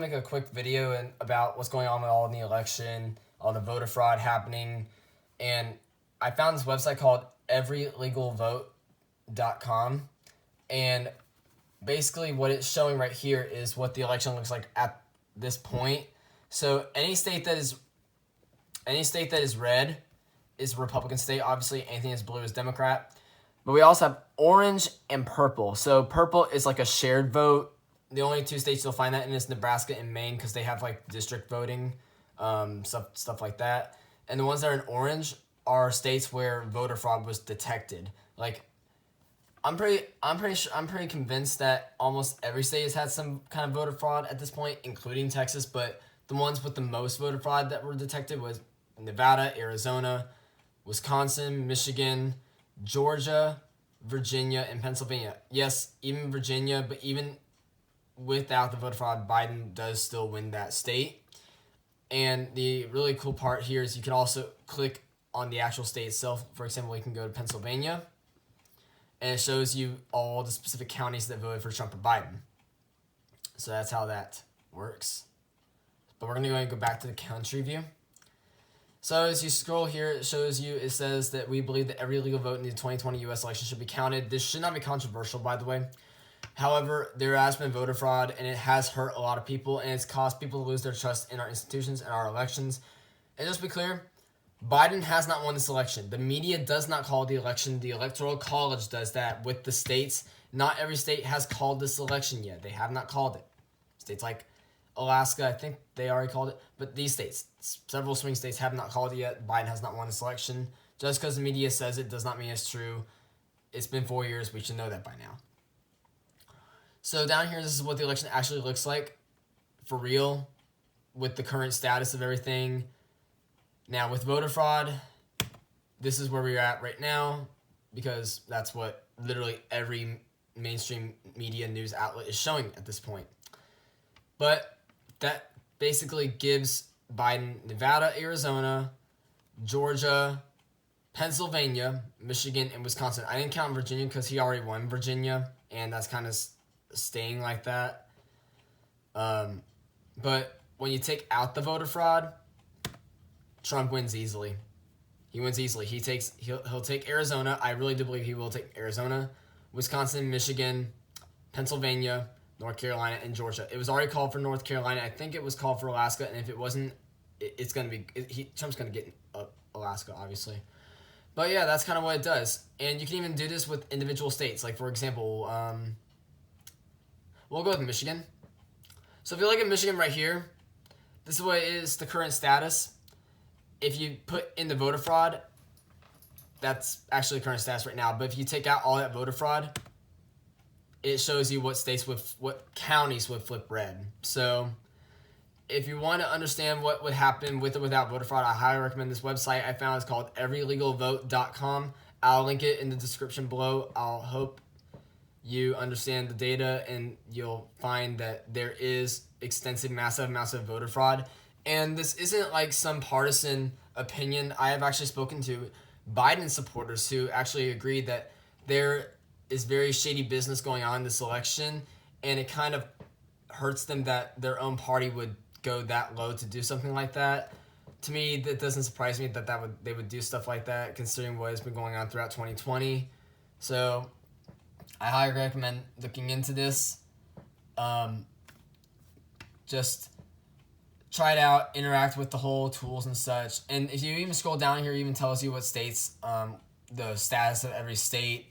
Make a quick video about what's going on with all in the election, all the voter fraud happening, and I found this website called everylegalvote.com, and basically what it's showing right here is what the election looks like at this point. So any state that is red is a Republican state. Obviously, anything that's blue is Democrat. But we also have orange and purple. So purple is like a shared vote. The only two states you'll find that in is Nebraska and Maine because they have like district voting, stuff like that. And the ones that are in orange are states where voter fraud was detected. Like, I'm pretty convinced that almost every state has had some kind of voter fraud at this point, including Texas. But the ones with the most voter fraud that were detected was Nevada, Arizona, Wisconsin, Michigan, Georgia, Virginia, and Pennsylvania. Yes, even Virginia, but even without the voter fraud, Biden does still win that state. And the really cool part here is you can also click on the actual state itself. For example, you can go to Pennsylvania, and it shows you all the specific counties that voted for Trump or Biden. So that's how that works. But we're going to go back to the country view. So as you scroll here, it says that we believe that every legal vote in the 2020 U.S. election should be counted. This should not be controversial, by the way. However, there has been voter fraud, and it has hurt a lot of people, and it's caused people to lose their trust in our institutions and our elections. And just to be clear, Biden has not won this election. The media does not call the election. The Electoral College does that with the states. Not every state has called this election yet. They have not called it. States like Alaska, I think they already called it. But these states, several swing states, have not called it yet. Biden has not won this election. Just because the media says it does not mean it's true. It's been 4 years. We should know that by now. So down here, this is what the election actually looks like for real with the current status of everything. Now, with voter fraud, this is where we're at right now because that's what literally every mainstream media news outlet is showing at this point. But that basically gives Biden Nevada, Arizona, Georgia, Pennsylvania, Michigan, and Wisconsin. I didn't count Virginia because he already won Virginia, and that's kind of staying like that. But when you take out the voter fraud, Trump wins easily. He wins easily. He'll take Arizona. I really do believe he will take Arizona, Wisconsin, Michigan, Pennsylvania, North Carolina, and Georgia. It was already called for North Carolina. I think it was called for Alaska, and if it wasn't, it's going to be Trump's going to get Alaska, obviously. But yeah, that's kind of what it does. And you can even do this with individual states. Like, for example, we'll go with Michigan. So if you look at Michigan right here, this is what it is, the current status. If you put in the voter fraud, that's actually the current status right now. But if you take out all that voter fraud, it shows you what counties would flip red. So if you want to understand what would happen with or without voter fraud, I highly recommend this website I found. It's called everylegalvote.com. I'll link it in the description below. I'll hope you understand the data and you'll find that there is extensive, massive voter fraud. And this isn't like some partisan opinion. I have actually spoken to Biden supporters who actually agree that there is very shady business going on in this election, and it kind of hurts them that their own party would go that low to do something like that. To me, that doesn't surprise me that they would do stuff like that, considering what has been going on throughout 2020. So I highly recommend looking into this. Just try it out, interact with the whole tools and such. And if you even scroll down here, it even tells you what states, the status of every state.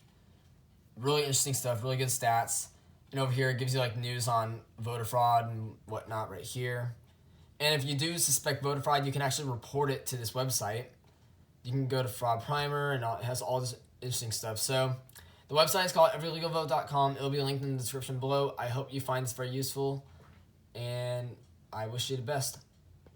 Really interesting stuff, really good stats. And over here, it gives you like news on voter fraud and whatnot right here. And if you do suspect voter fraud, you can actually report it to this website. You can go to Fraud Primer, and it has all this interesting stuff. So the website is called everylegalvote.com. It'll be linked in the description below. I hope you find this very useful, and I wish you the best.